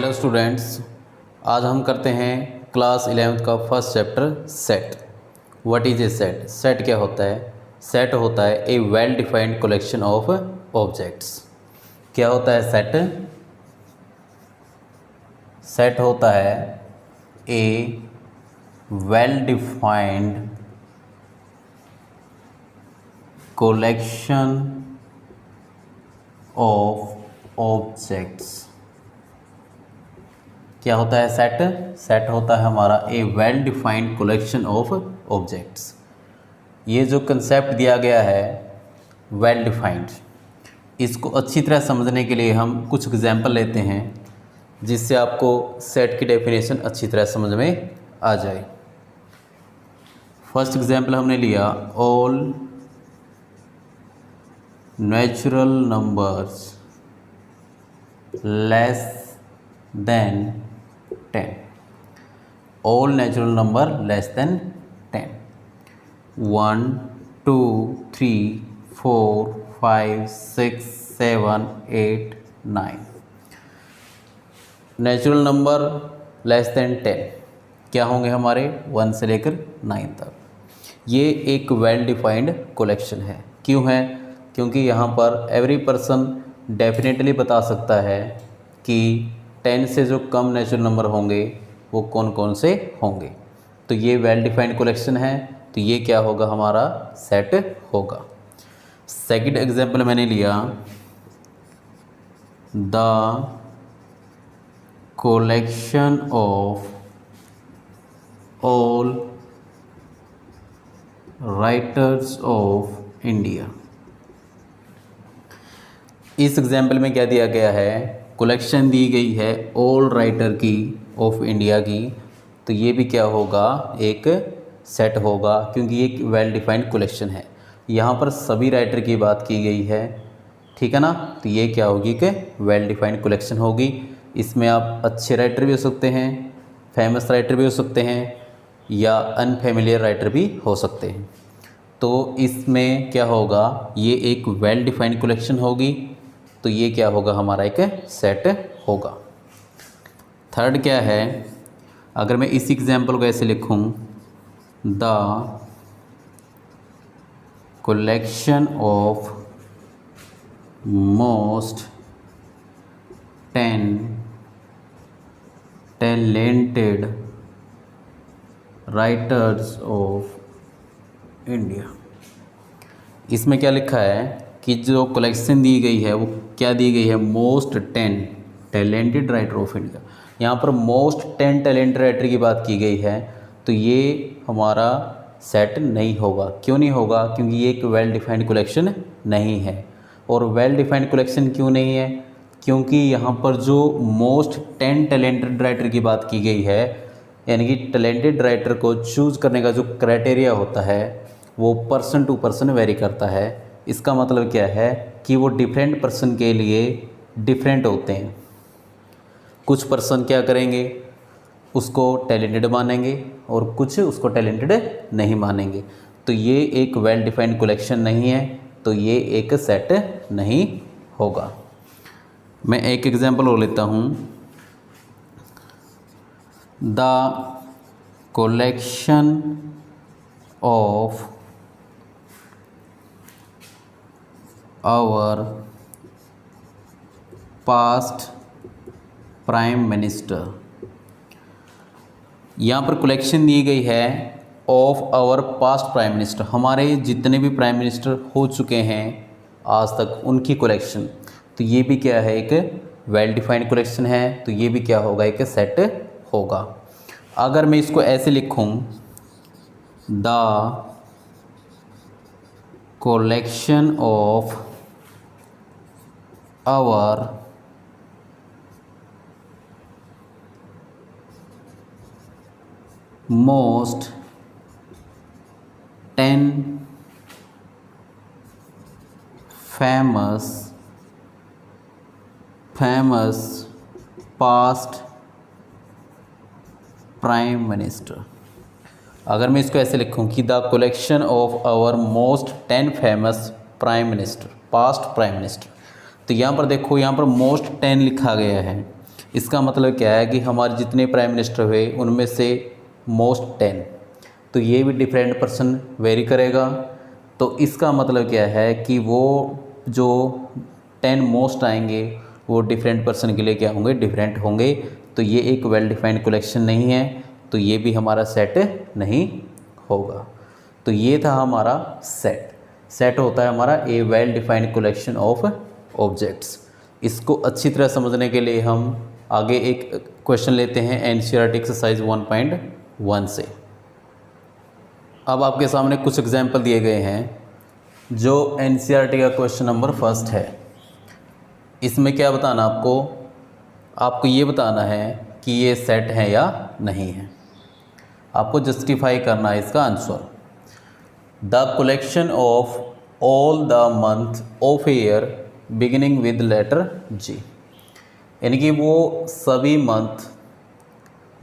Hello students, आज हम करते हैं क्लास 11th का first chapter set. What is a set? Set क्या होता है? सेट होता है a well defined collection of objects. क्या होता है सेट? सेट होता है a well defined collection of objects. क्या होता है सेट? सेट होता है हमारा a well defined collection of objects. ये जो कंसेप्ट दिया गया है वेल डिफाइंड, इसको अच्छी तरह समझने के लिए हम कुछ एग्जांपल लेते हैं जिससे आपको सेट की डेफिनेशन अच्छी तरह समझ में आ जाए। फर्स्ट एग्जांपल हमने लिया, all natural numbers less than 10। All natural number less than 10। 1 2 3 4 5 6 7 8 9। Natural number less than 10 क्या होंगे हमारे? 1 से लेकर 9 तक। ये एक वेल डिफाइंड कलेक्शन है। क्यों है? क्योंकि यहाँ पर एवरी पर्सन डेफिनेटली बता सकता है कि 10 से जो कम नेचुरल नंबर होंगे वो कौन कौन से होंगे। तो ये वेल डिफाइंड कलेक्शन है, तो ये क्या होगा? हमारा सेट होगा। सेकंड एग्जांपल मैंने लिया, the collection of all writers of India. इस एग्जाम्पल में क्या दिया गया है? कलेक्शन दी गई है ऑल राइटर की ऑफ इंडिया की, तो ये भी क्या होगा? एक सेट होगा, क्योंकि ये एक वेल डिफाइंड कलेक्शन है। यहाँ पर सभी राइटर की बात की गई है, ठीक है ना? तो ये क्या होगी कि वेल डिफाइंड कलेक्शन होगी। इसमें आप अच्छे राइटर भी हो सकते हैं, फेमस राइटर भी हो सकते हैं, या अनफेमिलियर राइटर भी हो सकते हैं। तो इसमें क्या होगा? ये एक वेल डिफाइंड कलेक्शन होगी, तो ये क्या होगा? हमारा एक सेट होगा। थर्ड क्या है? अगर मैं इस एग्जाम्पल को ऐसे लिखूं, the collection of most 10 talented writers of India. इसमें क्या लिखा है कि जो कलेक्शन दी गई है वो क्या दी गई है? Most 10 talented writer of India. यहाँ पर मोस्ट 10 टैलेंटेड राइटर की बात की गई है, तो ये हमारा सेट नहीं होगा। क्यों नहीं होगा? क्योंकि ये एक वेल डिफाइंड कलेक्शन नहीं है। और वेल डिफाइंड कलेक्शन क्यों नहीं है? क्योंकि यहाँ पर जो मोस्ट 10 टैलेंटेड राइटर की बात की गई है, यानी कि टैलेंटेड राइटर को चूज़ करने का जो क्राइटेरिया होता है वो पर्सन टू पर्सन वेरी करता है। इसका मतलब क्या है कि वो डिफरेंट पर्सन के लिए डिफरेंट होते हैं। कुछ पर्सन क्या करेंगे? उसको टैलेंटेड मानेंगे और कुछ उसको टैलेंटेड नहीं मानेंगे। तो ये एक वेल डिफाइंड कलेक्शन नहीं है, तो ये एक सेट नहीं होगा। मैं एक एग्जांपल और लेता हूँ, the collection of our past prime minister. यहाँ पर कलेक्शन दी गई है of our past prime minister, हमारे जितने भी प्राइम मिनिस्टर हो चुके हैं आज तक उनकी कलेक्शन। तो ये भी क्या है? एक वेल डिफाइंड कलेक्शन है, तो ये भी क्या होगा? एक सेट होगा। अगर मैं इसको ऐसे लिखूं, the collection of our most 10 famous past prime minister. अगर मैं इसको ऐसे लिखूं कि the collection of our most 10 famous prime minister, past prime minister, तो यहाँ पर देखो, यहाँ पर मोस्ट 10 लिखा गया है। इसका मतलब क्या है कि हमारे जितने प्राइम मिनिस्टर हुए उनमें से मोस्ट 10, तो ये भी डिफरेंट पर्सन वेरी करेगा। तो इसका मतलब क्या है कि वो जो 10 मोस्ट आएंगे वो डिफरेंट पर्सन के लिए क्या होंगे, डिफरेंट होंगे। तो ये एक वेल डिफाइंड कलेक्शन नहीं है, तो ये भी हमारा सेट नहीं होगा। तो ये था हमारा सेट। सेट होता है हमारा a well defined collection of objects. इसको अच्छी तरह समझने के लिए हम आगे एक क्वेश्चन लेते हैं एनसीईआरटी एक्सरसाइज 1.1 से। अब आपके सामने कुछ एग्जाम्पल दिए गए हैं जो एनसीईआरटी का क्वेश्चन नंबर फर्स्ट है। इसमें क्या बताना आपको ये बताना है कि ये सेट है या नहीं है। आपको जस्टिफाई करना है इसका answer. The collection of all the month of year beginning with letter G, यानी कि वो सभी मंथ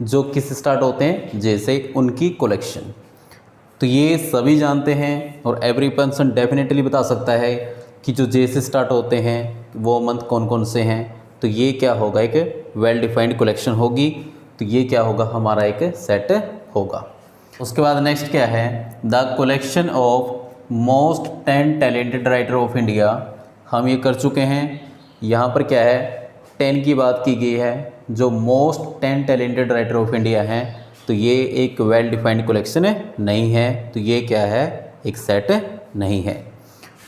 जो किस स्टार्ट होते हैं, जैसे उनकी कलेक्शन। तो ये सभी जानते हैं और एवरी पर्सन डेफिनेटली बता सकता है कि जो जे से स्टार्ट होते हैं वो मंथ कौन कौन से हैं। तो ये क्या होगा, एक वेल डिफाइंड कलेक्शन होगी। तो ये क्या होगा, हमारा एक सेट होगा। उसके बाद नेक्स्ट क्या है, the collection of most 10 talented writer of India. हम ये कर चुके हैं। यहाँ पर क्या है, 10 की बात की गई है जो most 10 talented writer of India हैं। तो ये एक वेल डिफाइंड कलेक्शन नहीं है, तो ये क्या है, एक सेट नहीं है।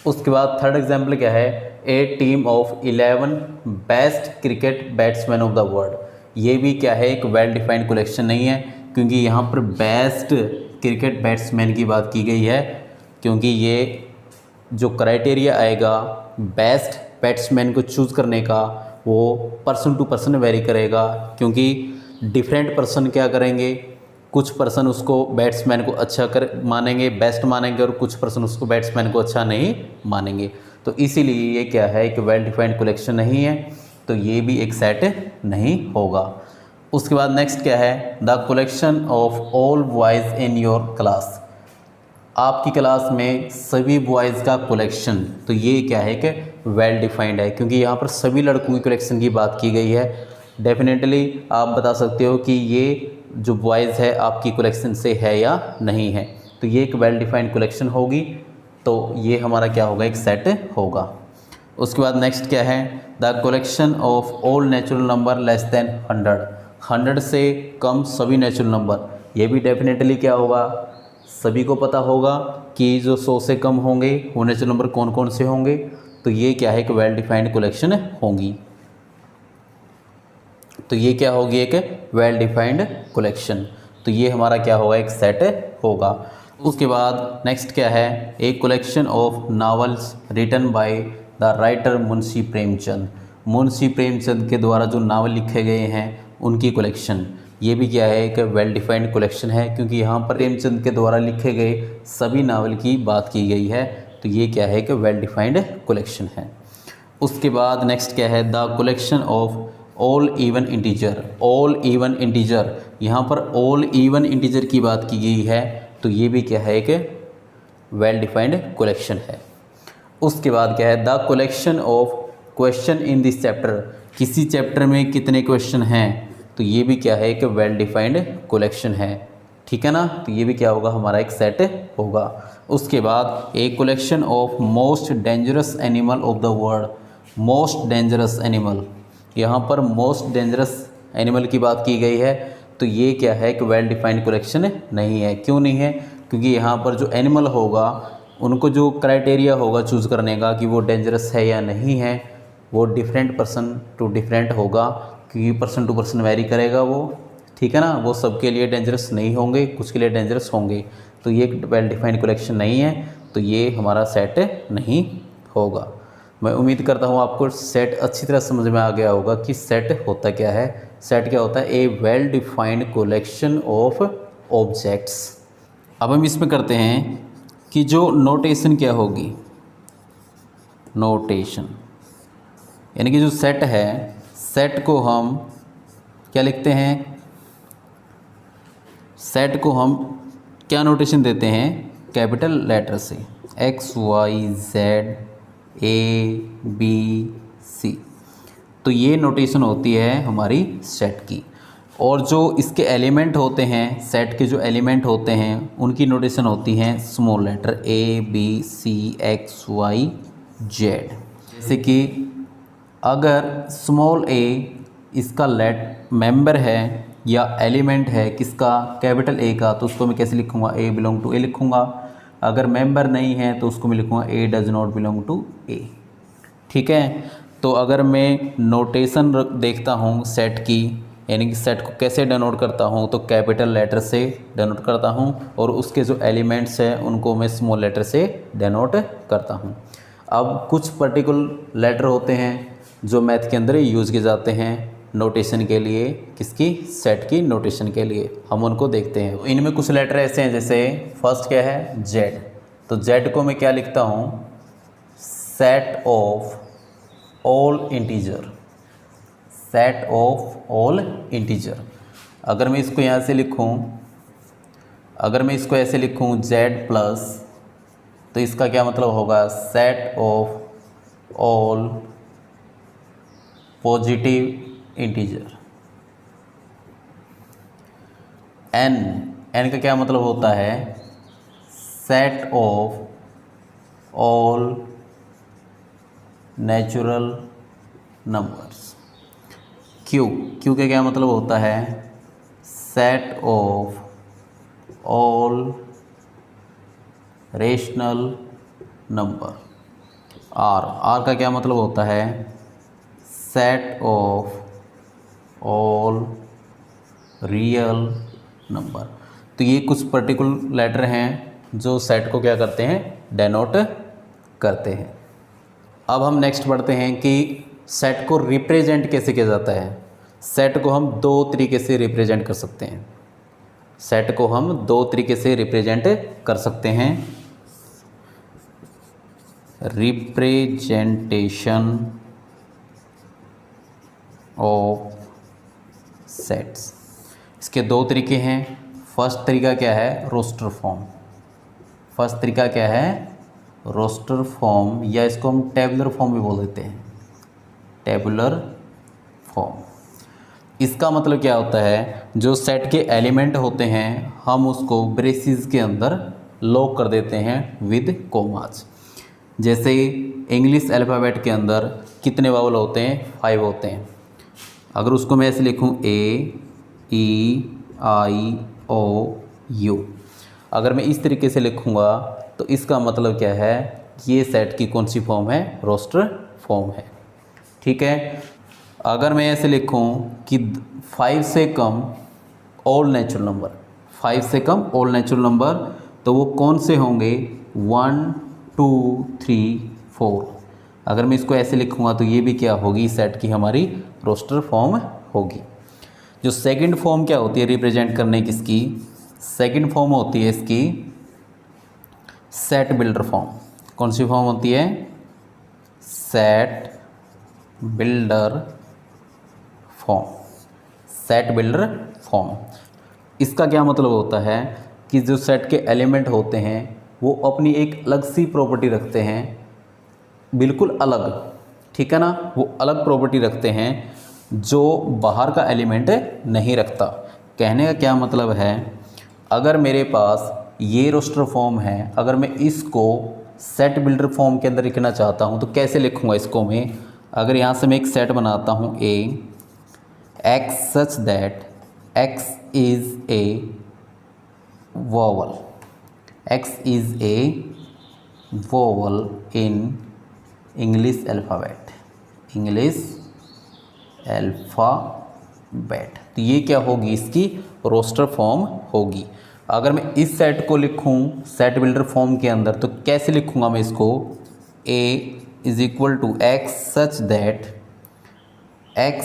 उसके बाद थर्ड एग्जाम्पल क्या है, a team of 11 best cricket batsman of the world. ये भी क्या है, एक वेल डिफाइंड कलेक्शन नहीं है, क्योंकि यहाँ पर बेस्ट क्रिकेट बैट्समैन की बात की गई है। क्योंकि ये जो क्राइटेरिया आएगा बेस्ट बैट्समैन को चूज़ करने का, वो पर्सन टू पर्सन वेरी करेगा। क्योंकि डिफरेंट पर्सन क्या करेंगे, कुछ पर्सन उसको बैट्समैन को अच्छा मानेंगे, बेस्ट मानेंगे, और कुछ पर्सन उसको बैट्समैन को अच्छा नहीं मानेंगे। तो इसीलिए ये क्या है, एक वेल डिफाइंड कलेक्शन नहीं है, तो ये भी एक सेट नहीं होगा। उसके बाद नेक्स्ट क्या है, the collection of all boys in your class. आपकी क्लास में सभी बॉयज़ का कलेक्शन, तो ये क्या है कि वेल डिफाइंड है, क्योंकि यहाँ पर सभी लड़कों की कलेक्शन की बात की गई है। डेफिनेटली आप बता सकते हो कि ये जो बॉयज़ है आपकी कलेक्शन से है या नहीं है। तो ये एक वेल डिफाइंड कलेक्शन होगी, तो ये हमारा क्या होगा, एक सेट होगा। उसके बाद नेक्स्ट क्या है, the collection of all natural number less than 100 से कम सभी नेचुरल नंबर। ये भी डेफिनेटली क्या होगा, सभी को पता होगा कि जो 100 से कम होंगे वो नेचुरल नंबर कौन कौन से होंगे। तो ये क्या है, एक वेल डिफाइंड कलेक्शन होगी। तो ये क्या होगी, एक वेल डिफाइंड कलेक्शन। तो ये हमारा क्या होगा, एक सेट होगा। उसके बाद नेक्स्ट क्या है, एक collection of novels written by the writer Munshi Premchand. Munshi Premchand के द्वारा जो नावल लिखे गए हैं उनकी कलेक्शन। ये भी क्या है, एक वेल डिफाइंड कलेक्शन है, क्योंकि यहाँ पर प्रेमचंद के द्वारा लिखे गए सभी नावल की बात की गई है। तो ये क्या है, एक वेल डिफाइंड कलेक्शन है। उसके बाद नेक्स्ट क्या है, the collection of all even integer. All even integer, यहाँ पर ऑल इवन इंटीजर की बात की गई है, तो ये भी क्या है, एक वेल डिफाइंड कलेक्शन है। उसके बाद क्या है, the collection of question in this chapter. किसी चैप्टर में कितने क्वेश्चन हैं, तो ये भी क्या है, एक वेल डिफाइंड कलेक्शन है। ठीक है ना, तो ये भी क्या होगा, हमारा एक सेट होगा। उसके बाद एक collection of most dangerous animal of the world. Most dangerous animal, यहाँ पर मोस्ट डेंजरस एनिमल की बात की गई है, तो ये क्या है, एक वेल डिफाइंड कलेक्शन नहीं है। क्यों नहीं है, क्योंकि यहाँ पर जो एनिमल होगा उनको जो क्राइटेरिया होगा चूज़ करने का कि वो डेंजरस है या नहीं है, वो डिफरेंट पर्सन टू डिफरेंट होगा, क्योंकि पर्सन टू पर्सन वेरी करेगा वो। ठीक है ना, वो सबके लिए डेंजरस नहीं होंगे, कुछ के लिए डेंजरस होंगे। तो ये एक वेल डिफाइंड कलेक्शन नहीं है, तो ये हमारा सेट नहीं होगा। मैं उम्मीद करता हूँ आपको सेट अच्छी तरह समझ में आ गया होगा कि सेट होता क्या है। सेट क्या होता है, a well defined collection of objects. अब हम इसमें करते हैं कि जो नोटेशन क्या होगी, नोटेशन यानी कि जो सेट है, सेट को हम क्या लिखते हैं, सेट को हम क्या नोटेशन देते हैं, कैपिटल लेटर से, XYZ ABC। तो ये नोटेशन होती है हमारी सेट की। और जो इसके एलिमेंट होते हैं, सेट के जो एलिमेंट होते हैं उनकी नोटेशन होती है स्मॉल लेटर ABCXYZ। जैसे कि अगर स्मॉल a इसका मेंबर है या एलिमेंट है किसका, कैपिटल A का, तो उसको मैं कैसे लिखूँगा, A बिलोंग टू A लिखूँगा। अगर मेंबर नहीं है तो उसको मैं लिखूँगा A does not belong to A। ठीक है, तो अगर मैं नोटेशन देखता हूँ सेट की, यानी कि सेट को कैसे डिनोट करता हूँ, तो कैपिटल लेटर से डिनोट करता हूँ और उसके जो एलिमेंट्स हैं उनको मैं स्मॉल लेटर से डिनोट करता हूँ। अब कुछ पर्टिकुलर लेटर होते हैं जो मैथ के अंदर यूज़ किए जाते हैं नोटेशन के लिए, किसकी, सेट की नोटेशन के लिए, हम उनको देखते हैं। इनमें कुछ लेटर ऐसे हैं, जैसे फर्स्ट क्या है, Z। तो Z को मैं क्या लिखता हूँ, set of all integer, set of all integer. अगर मैं इसको यहाँ से लिखूँ, अगर मैं इसको ऐसे लिखूँ Z प्लस, तो इसका क्या मतलब होगा, set of all positive integer. N का क्या मतलब होता है, set of all natural numbers. Q का क्या मतलब होता है, set of all rational number. R का क्या मतलब होता है, set of all real number. तो ये कुछ पर्टिकुलर लेटर हैं जो सेट को क्या करते हैं, डेनोट करते हैं। अब हम नेक्स्ट पढ़ते हैं कि सेट को रिप्रेजेंट कैसे किया जाता है। सेट को हम दो तरीके से रिप्रेजेंट कर सकते हैं, सेट को हम दो तरीके से रिप्रेजेंट कर सकते हैं। रिप्रेजेंटेशन ऑफ सेट्स, इसके दो तरीके हैं। फर्स्ट तरीका क्या है, रोस्टर फॉर्म। फर्स्ट तरीका क्या है, रोस्टर फॉर्म, या इसको हम टेबुलर फॉर्म भी बोल देते हैं, टेबुलर फॉर्म। इसका मतलब क्या होता है, जो सेट के एलिमेंट होते हैं हम उसको ब्रेसिस के अंदर लॉक कर देते हैं विद कोमाज। जैसे इंग्लिश अल्फ़ाबेट के अंदर कितने वावल होते हैं, 5 होते हैं। अगर उसको मैं ऐसे लिखूँ AEIOU, अगर मैं इस तरीके से लिखूँगा तो इसका मतलब क्या है, ये सेट की कौन सी फॉर्म है, रोस्टर फॉर्म है। ठीक है, अगर मैं ऐसे लिखूँ कि 5 से कम ऑल नेचुरल नंबर, 5 से कम ऑल नेचुरल नंबर, तो वो कौन से होंगे, 1 2 3 4। अगर मैं इसको ऐसे लिखूँगा तो ये भी क्या होगी, सेट की हमारी रोस्टर फॉर्म होगी। जो सेकंड फॉर्म क्या होती है रिप्रेजेंट करने की, इसकी सेकंड फॉर्म होती है इसकी सेट बिल्डर फॉर्म। कौन सी फॉर्म होती है, set builder form, set builder form. इसका क्या मतलब होता है कि जो सेट के एलिमेंट होते हैं वो अपनी एक अलग सी प्रॉपर्टी रखते हैं, बिल्कुल अलग, ठीक है ना, वो अलग प्रॉपर्टी रखते हैं जो बाहर का एलिमेंट नहीं रखता। कहने का क्या मतलब है, अगर मेरे पास ये रोस्टर फॉर्म है, अगर मैं इसको सेट बिल्डर फॉर्म के अंदर लिखना चाहता हूँ तो कैसे लिखूँगा इसको मैं, अगर यहाँ से मैं एक सेट बनाता हूँ A X such that X is A vowel, X is A vowel in English alphabet, English alphabet, तो ये क्या होगी, इसकी रोस्टर फॉर्म होगी। अगर मैं इस सेट को लिखूं सेट बिल्डर फॉर्म के अंदर तो कैसे लिखूंगा मैं इसको, A is equal to X such that X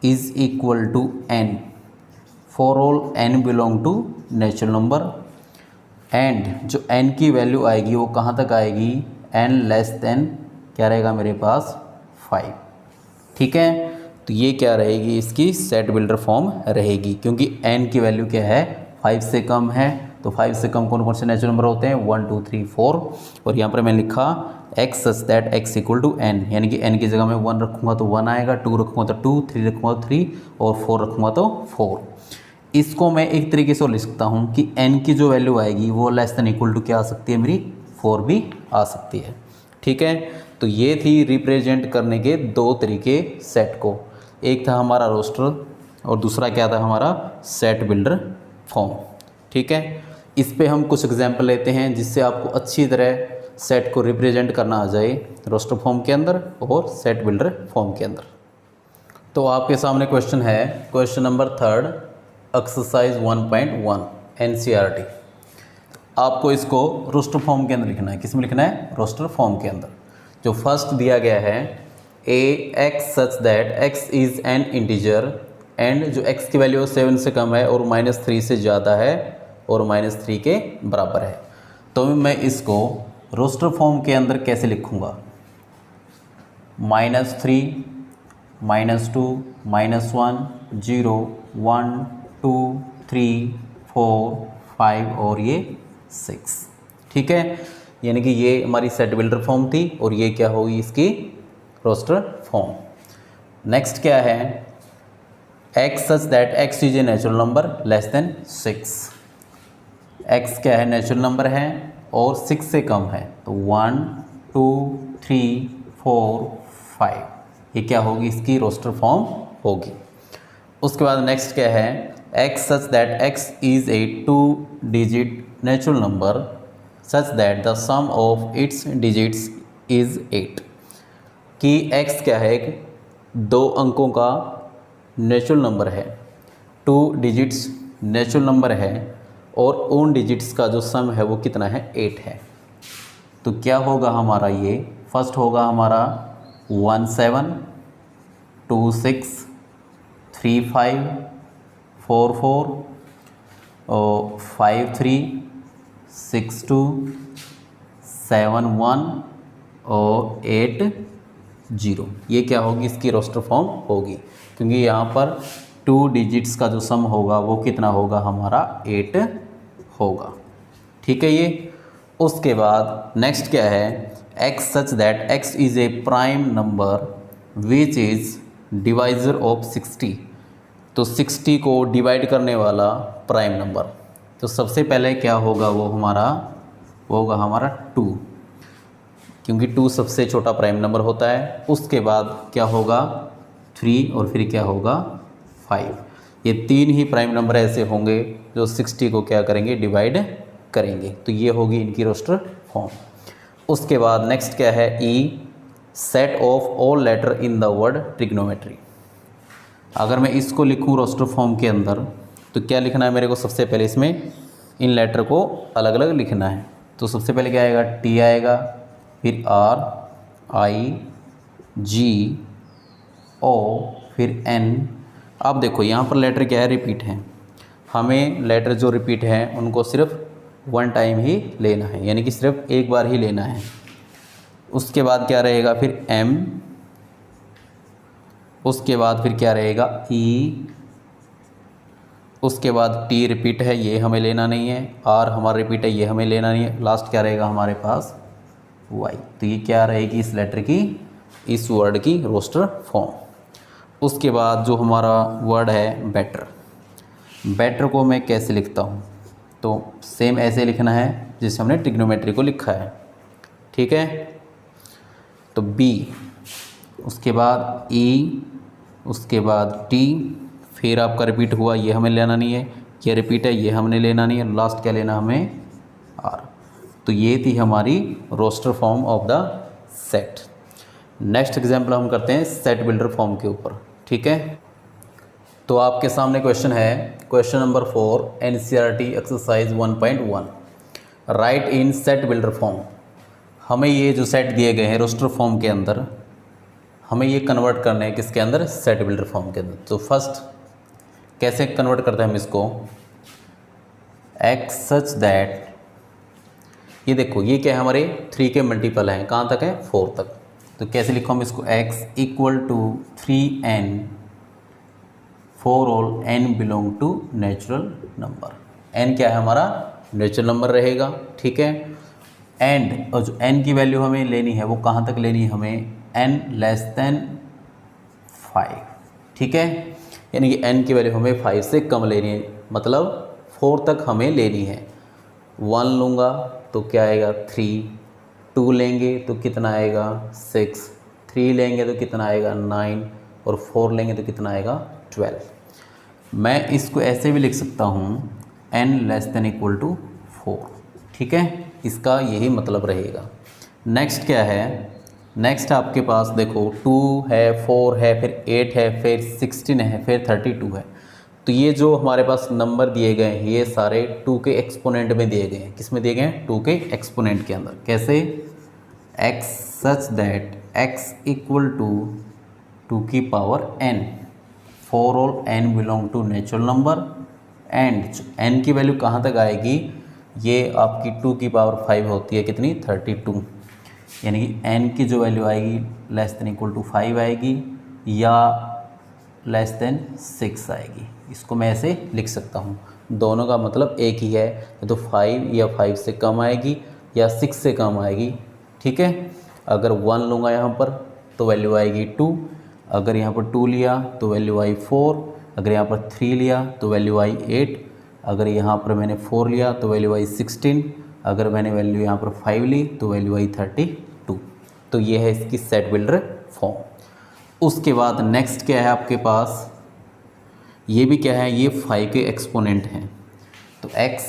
is equal to N for all N belong to natural number, and जो N की वैल्यू आएगी वो कहाँ तक आएगी, N लेस देन क्या रहेगा मेरे पास 5। ठीक है, तो ये क्या रहेगी, इसकी सेट बिल्डर फॉर्म रहेगी, क्योंकि N की वैल्यू क्या है, 5 से कम है तो 5 से कम कौन कौन से नेचुरल नंबर होते हैं, 1 2 3 4। और यहाँ पर मैंने लिखा x such that x equal to n, यानी कि n की जगह मैं 1 रखूँगा तो 1 आएगा, 2 रखूँगा तो 2, 3 रखूँगा तो 3 और 4 रखूँगा तो 4। इसको मैं एक तरीके से लिख सकता हूँ कि n की जो वैल्यू आएगी वो लेस देन इक्वल टू क्या आ सकती है मेरी, 4 भी आ सकती है। ठीक है, तो ये थी रिप्रेजेंट करने के दो तरीके सेट को, एक था हमारा रोस्टर और दूसरा क्या था हमारा सेट बिल्डर फॉर्म। ठीक है, इस पे हम कुछ एग्जांपल लेते हैं जिससे आपको अच्छी तरह सेट को रिप्रेजेंट करना आ जाए रोस्टर फॉर्म के अंदर और सेट बिल्डर फॉर्म के अंदर। तो आपके सामने क्वेश्चन है, क्वेश्चन नंबर 3 एक्सरसाइज 1.1 NCERT। आपको इसको रोस्टर फॉर्म के अंदर लिखना है। किस में लिखना है, रोस्टर फॉर्म के अंदर। जो फर्स्ट दिया गया है x such that x is an integer and जो x की वैल्यू 7 से कम है और -3 से ज़्यादा है और -3 के बराबर है। तो मैं इसको रोस्टर फॉर्म के अंदर कैसे लिखूँगा, -3 -2 -1 0 1 2 3 4 5 और ये 6। ठीक है, यानी कि ये हमारी सेट बिल्डर फॉर्म थी और ये क्या होगी इसकी रोस्टर फॉर्म। नेक्स्ट क्या है, x such that x is a natural number less than 6। x क्या है, नेचुरल नंबर है और 6 से कम है, तो 1 2 3 4 5 ये क्या होगी इसकी रोस्टर फॉर्म होगी। उसके बाद नेक्स्ट क्या है, x such that x is a 2 digit natural number such that the sum of its digits is 8। कि x क्या है, एक 2 अंकों का नेचुरल नंबर है, 2 डिजिट्स नेचुरल नंबर है और उन डिजिट्स का जो सम है वो कितना है, 8 है। तो क्या होगा हमारा, ये फर्स्ट होगा हमारा 1 7 2 6 3 5 4 4 और 5 3 6 2 7 1 और 8 0। ये क्या होगी इसकी रोस्टर फॉर्म होगी, क्योंकि यहाँ पर 2 डिजिट्स का जो सम होगा वो कितना होगा हमारा 8 होगा। ठीक है ये। उसके बाद नेक्स्ट क्या है, x such that x is A prime number which is divisor of 60। तो 60 को डिवाइड करने वाला प्राइम नंबर, तो सबसे पहले क्या होगा वो होगा हमारा 2, क्योंकि 2 सबसे छोटा प्राइम नंबर होता है। उसके बाद क्या होगा 3 और फिर क्या होगा 5। ये 3 ही प्राइम नंबर ऐसे होंगे जो 60 को क्या करेंगे, डिवाइड करेंगे। तो ये होगी इनकी रोस्टर फॉर्म। उसके बाद नेक्स्ट क्या है, E set of all letter in the word trigonometry. अगर मैं इसको लिखूँ रोस्टर फॉर्म के अंदर तो क्या लिखना है मेरे को, सबसे पहले इसमें इन लेटर को अलग अलग लिखना है। तो सबसे पहले क्या आएगा, टी आएगा, फिर आर आई जी ओ फिर एन। अब देखो यहाँ पर लेटर क्या है, रिपीट है। हमें लेटर जो रिपीट हैं उनको सिर्फ 1 टाइम ही लेना है, यानी कि सिर्फ एक बार ही लेना है। उसके बाद क्या रहेगा फिर एम, उसके बाद फिर क्या रहेगा ई, उसके बाद टी रिपीट है ये हमें लेना नहीं है, आर हमारा रिपीट है ये हमें लेना नहीं है, लास्ट क्या रहेगा हमारे पास वाई। तो ये क्या रहेगी इस लेटर की, इस वर्ड की रोस्टर फॉर्म। उसके बाद जो हमारा वर्ड है बेटर, बेटर को मैं कैसे लिखता हूँ, तो सेम ऐसे लिखना है जिससे हमने ट्रिग्नोमेट्री को लिखा है। ठीक है, तो बी, उसके बाद ई, उसके बाद टी, फिर आपका रिपीट हुआ ये हमें लेना नहीं है, ये रिपीट है ये हमने लेना नहीं है, लास्ट क्या लेना हमें आर। तो ये थी हमारी roster form of the set. Next example हम करते हैं सेट बिल्डर फॉर्म के ऊपर। ठीक है, तो आपके सामने क्वेश्चन है, question number 4 NCERT exercise 1.1 right इन सेट बिल्डर फॉर्म। हमें ये जो सेट दिए गए हैं रोस्टर फॉर्म के अंदर, हमें ये कन्वर्ट करना है किसके अंदर, सेट बिल्डर फॉर्म के अंदर। तो फर्स्ट कैसे कन्वर्ट करते हैं हम इसको, x सच दैट, ये देखो ये क्या है हमारे 3 के मल्टीपल हैं, कहाँ तक है 4 तक। तो कैसे लिखो हम इसको, x equal to 3n for all n belong to natural number. n क्या है हमारा नेचुरल नंबर रहेगा, ठीक है। एंड और जो n की वैल्यू हमें लेनी है वो कहाँ तक लेनी है हमें, n लेस देन 5, ठीक है। यानी कि n की वैल्यू हमें 5 से कम लेनी है, मतलब 4 तक हमें लेनी है। 1 लूँगा तो क्या आएगा 3, 2 लेंगे तो कितना आएगा 6, 3 लेंगे तो कितना आएगा 9 और 4 लेंगे तो कितना आएगा 12। मैं इसको ऐसे भी लिख सकता हूँ n less than equal to 4, ठीक है। इसका यही मतलब रहेगा। नेक्स्ट क्या है, नेक्स्ट आपके पास देखो 2 है, 4 है, फिर 8 है, फिर 16 है, फिर 32 है। तो ये जो हमारे पास नंबर दिए गए हैं ये सारे 2 के एक्सपोनेंट में दिए गए हैं। किस में दिए गए हैं, 2 के एक्सपोनेंट के अंदर। कैसे, x such that x equal to 2 की power n for all n belong to natural number. And n की वैल्यू कहाँ तक आएगी, ये आपकी 2 की पावर 5 होती है कितनी, 32। यानी कि n की जो वैल्यू आएगी लेस देन इक्वल टू 5 आएगी या लेस देन 6 आएगी। इसको मैं ऐसे लिख सकता हूँ, दोनों का मतलब एक ही है, या तो 5 या 5 से कम आएगी या 6 से कम आएगी, ठीक है। अगर 1 लूँगा यहाँ पर तो वैल्यू आएगी 2, अगर यहाँ पर 2 लिया तो वैल्यू आई 4, अगर यहाँ पर 3 लिया तो वैल्यू आई 8, अगर यहाँ पर मैंने 4 लिया तो वैल्यू आई 16, अगर मैंने वैल्यू यहाँ पर 5 ली तो वैल्यू आई 32। तो ये है इसकी सेट बिल्डर फॉर्म। उसके बाद नेक्स्ट क्या है आपके पास, ये भी क्या है, ये 5 के एक्सपोनेंट हैं। तो x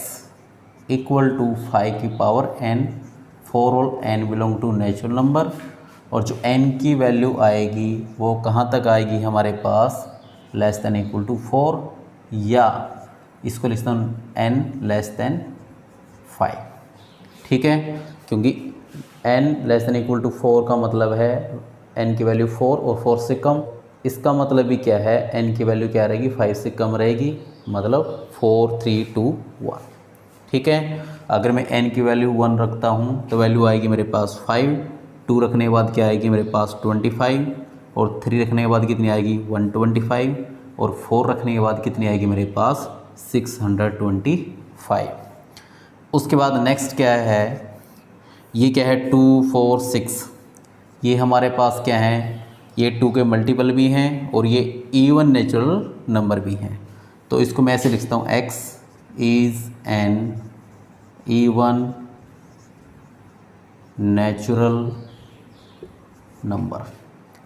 इक्वल टू 5 की power n for all n belong to natural number. और जो n की वैल्यू आएगी वो कहाँ तक आएगी हमारे पास, लेस देन इक्वल टू 4 या इसको लिखता हूँ n लेस देन 5, ठीक है। क्योंकि n less than equal to 4 का मतलब है n की वैल्यू 4 और 4 से कम। इसका मतलब भी क्या है, n की वैल्यू क्या रहेगी, 5 से कम रहेगी, मतलब 4 3 2 1, ठीक है। अगर मैं n की वैल्यू 1 रखता हूँ तो वैल्यू आएगी मेरे पास 5, 2 रखने के बाद क्या आएगी मेरे पास 25, और 3 रखने के बाद कितनी आएगी 125, और 4 रखने के बाद कितनी आएगी मेरे पास 625। उसके बाद नेक्स्ट क्या है, ये क्या है 2 4 6, ये हमारे पास क्या है, ये 2 के मल्टीपल भी हैं और ये इवन नेचुरल नंबर भी हैं। तो इसको मैं ऐसे लिखता हूँ x is an even natural number,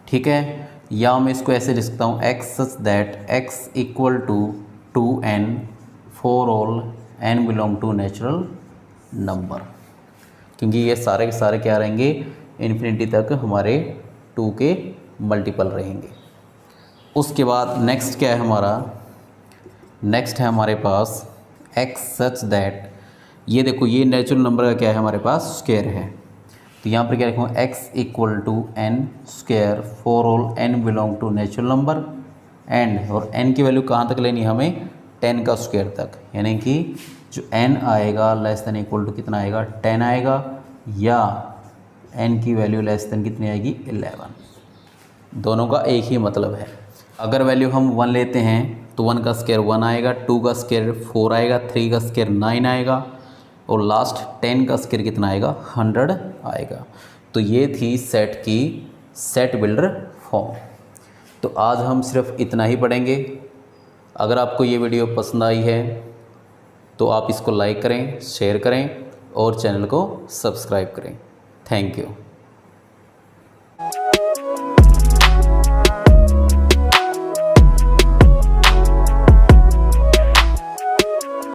ठीक है। या मैं इसको ऐसे लिख सकता हूँ x such that x equal to 2n for all n belong to natural number, क्योंकि ये सारे के सारे क्या रहेंगे, इन्फिनिटी तक हमारे 2 के मल्टीपल रहेंगे। उसके बाद नेक्स्ट क्या है हमारा, नेक्स्ट है हमारे पास x सच दैट, ये देखो ये नेचुरल नंबर का क्या है हमारे पास स्क्वायर है। तो यहाँ पर क्या लिखूँगा, x equal to n square for all n belong to natural number. And और n की वैल्यू कहाँ तक लेनी है हमें, 10 का स्क्वायर तक, यानी कि जो n आएगा लेस देन इक्वल टू कितना आएगा 10 आएगा, या n की वैल्यू लेस देन कितनी आएगी 11। दोनों का एक ही मतलब है। अगर वैल्यू हम 1 लेते हैं तो 1 का स्क्वायर 1 आएगा, 2 का स्क्वायर 4 आएगा, 3 का स्क्वायर 9 आएगा, और लास्ट 10 का स्क्वायर कितना आएगा 100 आएगा। तो ये थी सेट की सेट बिल्डर फॉर्म। तो आज हम सिर्फ इतना ही पढ़ेंगे। अगर आपको ये वीडियो पसंद आई है तो आप इसको लाइक करें, शेयर करें और चैनल को सब्सक्राइब करें। Thank you.